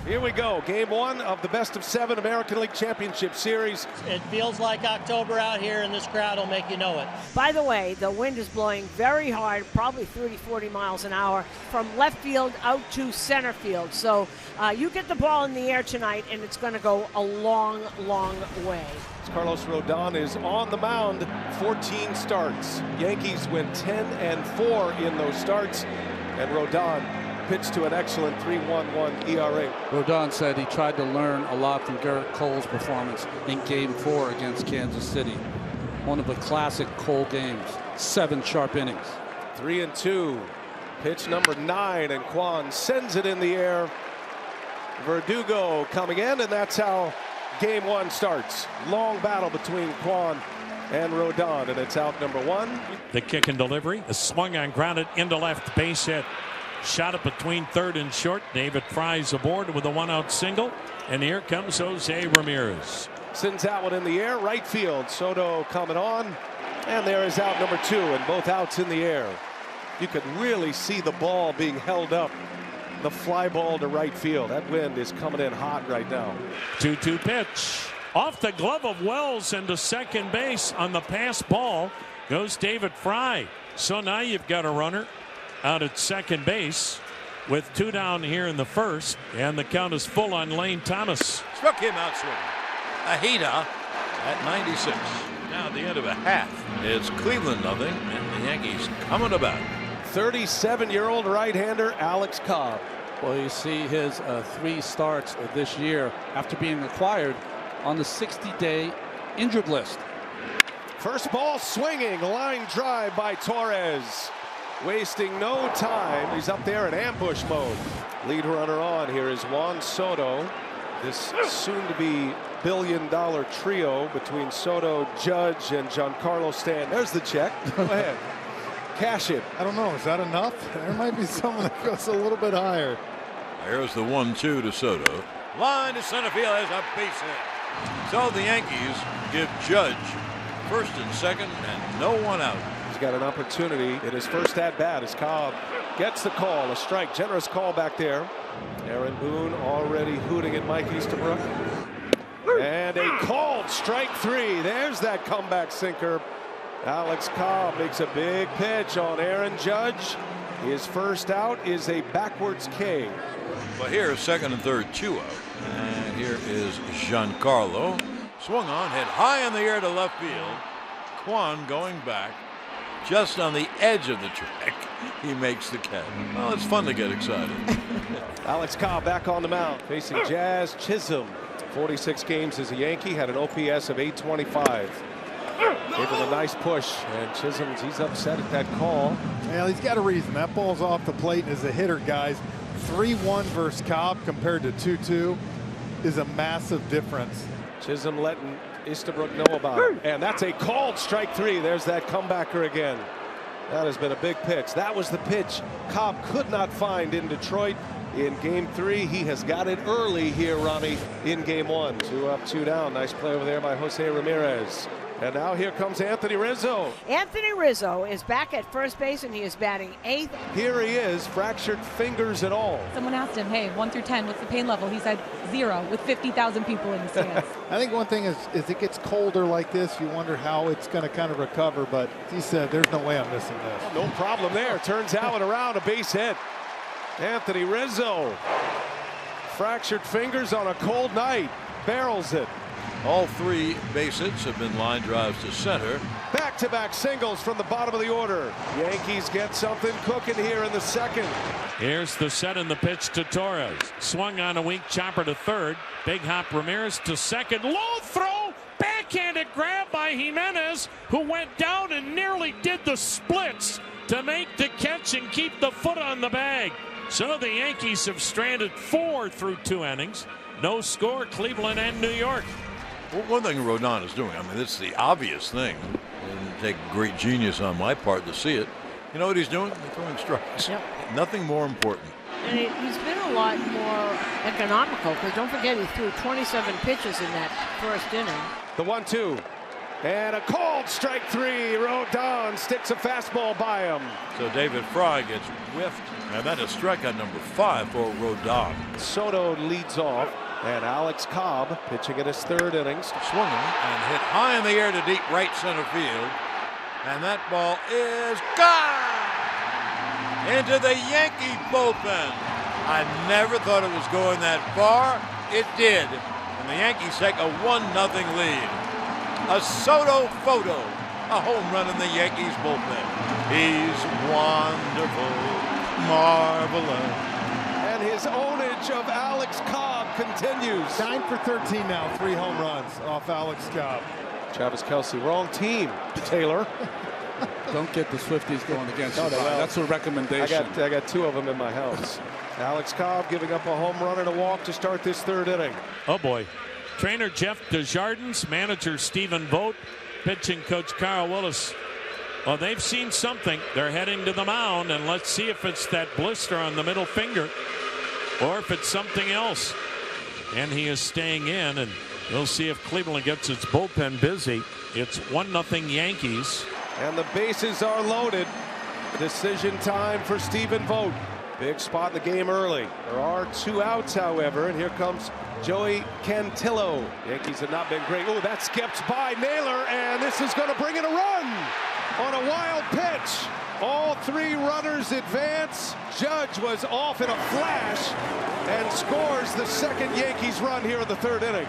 Here we go. Game 1 of the best-of-7 American League Championship Series. It feels like October out here, and this crowd will make you know it. By the way, the wind is blowing very hard, probably 30, 40 miles an hour, from left field out to center field. So you get the ball in the air tonight, and it's going to go a long, long way. Carlos Rodon is on the mound, 14 starts. Yankees win 10-4 in those starts, and Rodon pitched to an excellent 3.11 ERA. Rodon said he tried to learn a lot from Garrett Cole's performance in Game 4 against Kansas City. One of the classic Cole games. 7 sharp innings. 3-2. Pitch number 9, and Kwan sends it in the air. Verdugo coming in, and that's how Game 1 starts. Long battle between Kwan and Rodon, and it's out number 1. The kick and delivery. A swung on, grounded into left, base hit. Shot it between third and short. David Fry's aboard with a 1-out single. And here comes Jose Ramirez. Sends that one in the air. Right field. Soto coming on. And there is out number 2, and both outs in the air. You could really see the ball being held up. The fly ball to right field. That wind is coming in hot right now. 2-2 pitch. Off the glove of Wells into second base. On the pass ball goes David Fry. So now you've got a runner out at second base with 2 down here in the first, and the count is full on Lane Thomas. Struck him out swinging. A heater at 96. Now at the end of a half, it's Cleveland nothing, and the Yankees coming about. 37-year-old right-hander Alex Cobb. Well, you see his 3 starts this year after being acquired on the 60-day injured list. First ball swinging, line drive by Torres. Wasting no time. He's up there in ambush mode. Lead runner on. Here is Juan Soto. This soon-to-be billion-dollar trio between Soto, Judge, and Giancarlo Stanton. There's the check. Go ahead. Cash it. I don't know. Is that enough? There might be someone that goes a little bit higher. There's the 1-2 to Soto. Line to center field as a base hit. So the Yankees give Judge first and second and no one out. He's got an opportunity in his first at-bat as Cobb gets the call. A strike. Generous call back there. Aaron Boone already hooting at Mike Easterbrook. And a called strike 3. There's that comeback sinker. Alex Cobb makes a big pitch on Aaron Judge. His first out is a backwards K. But here, second and third, 2 out. And here is Giancarlo. Swung on, hit high in the air to left field. Kwan going back. Just on the edge of the track, he makes the catch. Well, it's fun to get excited. Alex Cobb back on the mound, facing Jazz Chisholm. 46 games as a Yankee, had an OPS of 825. Gave him a nice push, and Chisholm, he's upset at that call. Well, he's got a reason. That ball's off the plate, and as a hitter, guys, 3-1 versus Cobb compared to 2-2 is a massive difference. Chisholm letting Easterbrook know about it. And that's a called strike 3. There's that comebacker again. That has been a big pitch. That was the pitch Cobb could not find in Detroit in Game 3. He has got it early here, Ronnie, in Game 1. 2 up, 2 down. Nice play over there by Jose Ramirez. And now here comes Anthony Rizzo. Anthony Rizzo is back at first base, and he is batting 8th. Here he is, fractured fingers and all. Someone asked him, hey, 1 through 10, what's the pain level? He said 0 with 50,000 people in the stands. I think one thing is it gets colder like this, you wonder how it's going to kind of recover, but he said there's no way I'm missing this. No problem there. Turns Allen around, a base hit. Anthony Rizzo. Fractured fingers on a cold night. Barrels it. All 3 base hits have been line drives to center. Back-to-back singles from the bottom of the order. Yankees get something cooking here in the second. Here's the set and the pitch to Torres. Swung on a weak chopper to third. Big hop Ramirez to second. Low throw. Backhanded grab by Jimenez, who went down and nearly did the splits to make the catch and keep the foot on the bag. So the Yankees have stranded 4 through 2 innings. No score, Cleveland and New York. Well, one thing Rodon is doing, I mean, it's the obvious thing. It doesn't take great genius on my part to see it. You know what he's doing? He's throwing strikes. Yep. Nothing more important. And he's been a lot more economical, because don't forget he threw 27 pitches in that first inning. The 1-2. And a called strike 3. Rodon sticks a fastball by him. So David Fry gets whiffed, and that is strikeout number 5 for Rodon. Soto leads off, and Alex Cobb pitching in his 3rd innings. Swinging and hit high in the air to deep right center field. And that ball is gone into the Yankee bullpen. I never thought it was going that far. It did. And the Yankees take a 1-0 lead. A Soto photo, a home run in the Yankees bullpen. He's wonderful, marvelous. And his ownage of Alex Cobb continues. 9 for 13 now, 3 home runs off Alex Cobb. Travis Kelce, wrong team, Taylor. Don't get the Swifties going against No, you. they will. That's a recommendation. I got 2 of them in my house. Alex Cobb giving up a home run and a walk to start this 3rd inning. Oh boy. Trainer Jeff Desjardins, manager Stephen Vogt, pitching coach Carl Willis. Well, they've seen something. They're heading to the mound, and let's see if it's that blister on the middle finger or if it's something else. And he is staying in, and we'll see if Cleveland gets its bullpen busy. It's 1-0 Yankees. And the bases are loaded. Decision time for Stephen Vogt. Big spot in the game early. There are 2 outs, however, and here comes Joey Cantillo. Yankees have not been great. Oh, that skips by Naylor, and this is going to bring in a run on a wild pitch. All 3 runners advance. Judge was off in a flash and scores the 2nd Yankees run here in the 3rd inning.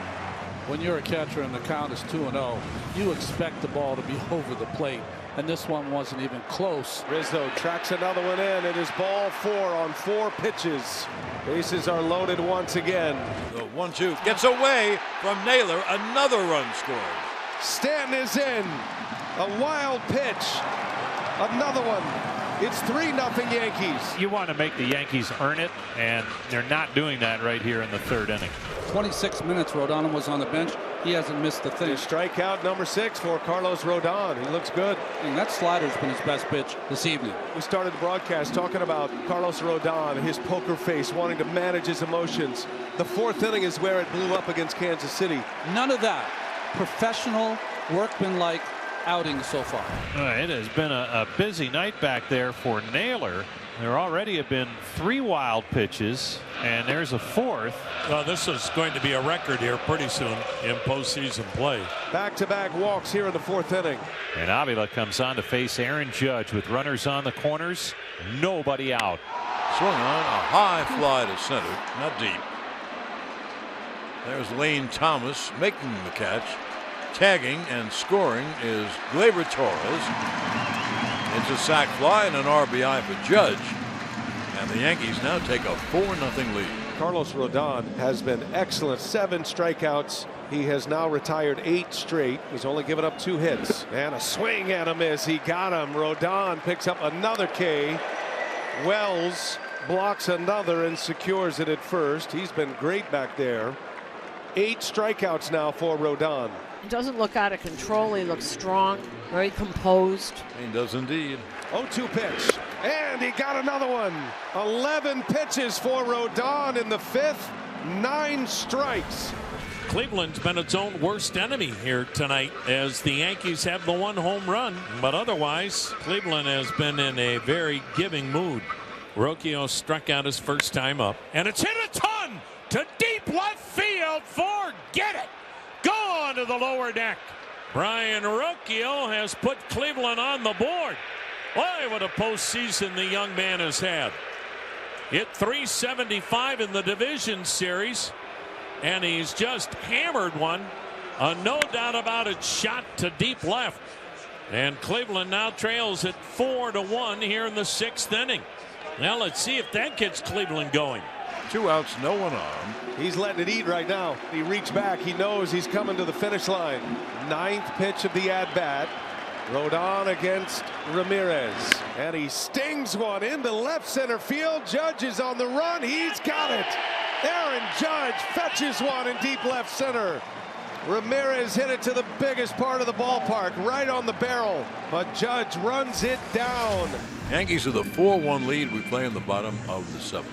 When you're a catcher and the count is 2-0, you expect the ball to be over the plate. And this one wasn't even close. Rizzo tracks another one in. It is ball 4 on 4 pitches. Bases are loaded once again. The 1-2 gets away from Naylor. Another run scored. Stanton is in. A wild pitch. Another one. It's 3-0 Yankees. You want to make the Yankees earn it, and they're not doing that right here in the 3rd inning. 26 minutes Rodon was on the bench. He hasn't missed a thing. His strikeout number 6 for Carlos Rodon. He looks good. And that slider's been his best pitch this evening. We started the broadcast talking about Carlos Rodon, his poker face, wanting to manage his emotions. The 4th inning is where it blew up against Kansas City. None of that. Professional, workmanlike outing so far. It has been a busy night back there for Naylor. There already have been 3 wild pitches, and there's a 4th. Well, this is going to be a record here pretty soon in postseason play. Back-to-back walks here in the 4th inning. And Avila comes on to face Aaron Judge with runners on the corners, nobody out. Swung on, a high fly to center, not deep. There's Lane Thomas making the catch. Tagging and scoring is Gleyber Torres. It's a sac fly and an RBI for Judge. And the Yankees now take a 4-0 lead. Carlos Rodon has been excellent. 7 strikeouts. He has now retired 8 straight. He's only given up 2 hits. And a swing and a miss. He got him. Rodon picks up another K. Wells blocks another and secures it at first. He's been great back there. 8 strikeouts now for Rodon. He doesn't look out of control. He looks strong, very composed. He does indeed. 0-2 pitch. And he got another one. 11 pitches for Rodon in the 5th. 9 strikes. Cleveland's been its own worst enemy here tonight as the Yankees have the 1 home run. But otherwise, Cleveland has been in a very giving mood. Rocchio struck out his first time up. And it's hit a ton to deep left field. Forget it. Gone to the lower deck. Brian Rocchio has put Cleveland on the board. Boy, what a postseason the young man has had. Hit .375 in the division series, and he's just hammered one. No doubt about it, shot to deep left. And Cleveland now trails at 4-1 here in the 6th inning. Now let's see if that gets Cleveland going. 2 outs, no one on. He's letting it eat right now. He reached back. He knows he's coming to the finish line. 9th pitch of the at-bat. Rodon against Ramirez. And he stings one into left center field. Judge is on the run. He's got it. Aaron Judge fetches one in deep left center. Ramirez hit it to the biggest part of the ballpark, right on the barrel. But Judge runs it down. Yankees with a 4-1 lead. We play in the bottom of the 7th.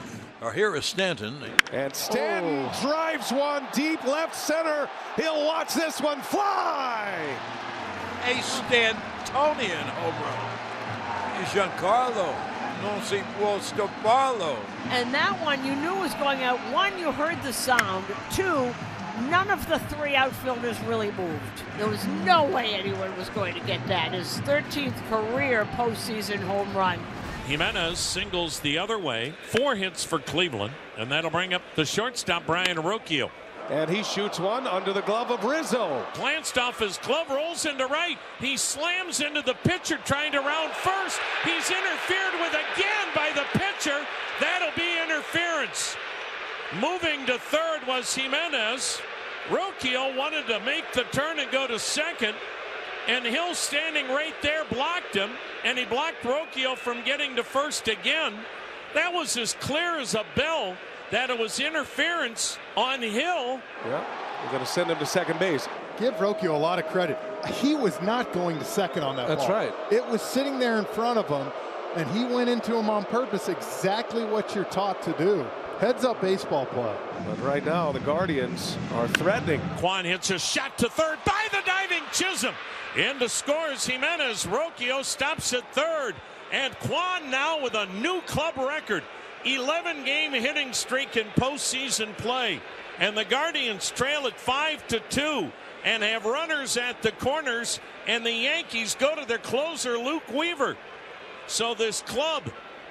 Here is Stanton. And Stanton drives one deep left center. He'll watch this one fly. a Stantonian home run. Giancarlo non si può stopparlo. And that one you knew was going out. One, you heard the sound. Two, none of the three outfielders really moved. There was no way anyone was going to get that. His 13th career postseason home run. Jimenez singles the other way. 4 hits for Cleveland, and that'll bring up the shortstop, Brian Arocchio. And he shoots one under the glove of Rizzo. Glanced off his glove, rolls into right. He slams into the pitcher trying to round first. He's interfered with again by the pitcher. That'll be interference. Moving to third was Jimenez. Arocchio wanted to make the turn and go to second, and Hill standing right there blocked him, and he blocked Arocchio from getting to first again. That was as clear as a bell that it was interference on Hill. Yeah, we're going to send him to second base. Give Arocchio a lot of credit. He was not going to second on that ball. That's right. It was sitting there in front of him, and he went into him on purpose, exactly what you're taught to do. Heads up baseball play. But right now, the Guardians are threatening. Quan hits a shot to third by the diving Chisholm. Into scores Jimenez. Arocchio stops at third. And Quan now with a new club record. 11-game hitting streak in postseason play. And the Guardians trail at 5-2 and have runners at the corners. And the Yankees go to their closer, Luke Weaver. So this club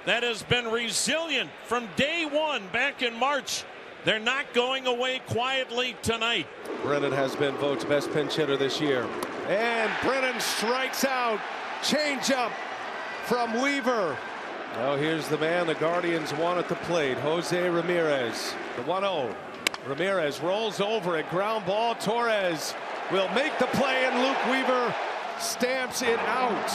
that has been resilient from day one back in March, they're not going away quietly tonight. Brennan has been voted best pinch hitter this year. And Brennan strikes out. Changeup from Weaver. Now here's the man the Guardians want at the plate, Jose Ramirez. The 1-0. Ramirez rolls over it. Ground ball. Torres will make the play, and Luke Weaver stamps it out.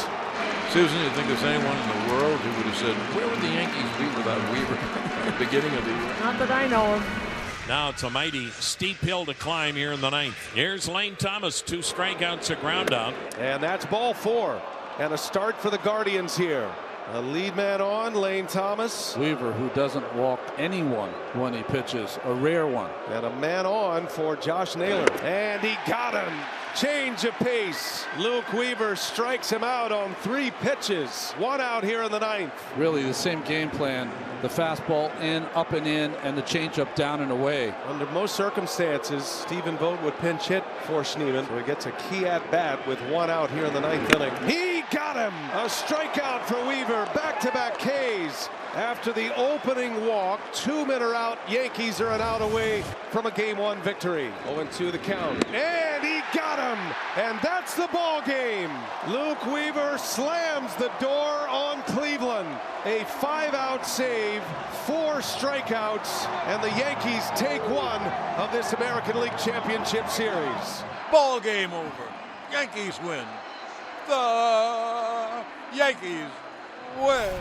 Susan, you think there's anyone in the world who would have said, where would the Yankees be without Weaver at the beginning of the year? Not that I know of. Now it's a mighty steep hill to climb here in the ninth. Here's Lane Thomas, 2 strikeouts, a ground out. And that's ball 4. And a start for the Guardians here. A lead man on, Lane Thomas. Weaver, who doesn't walk anyone when he pitches, a rare one. And a man on for Josh Naylor. And he got him. Change of pace. Luke Weaver strikes him out on 3 pitches. 1 out here in the ninth. Really the same game plan. The fastball in, up and in, and the changeup down and away. Under most circumstances, Stephen Vogt would pinch hit for Schneemann. So he gets a key at bat with 1 out here in the ninth inning. He got him. A strikeout for Weaver. Back-to-back Ks. After the opening walk, 2 men are out. Yankees are an out away from a Game 1 victory. 0-2 the count. And he got him. And that's the ball game. Luke Weaver slams the door on Cleveland. A 5-out save, 4 strikeouts, and the Yankees take 1 of this American League Championship Series. Ball game over. Yankees win. The Yankees win.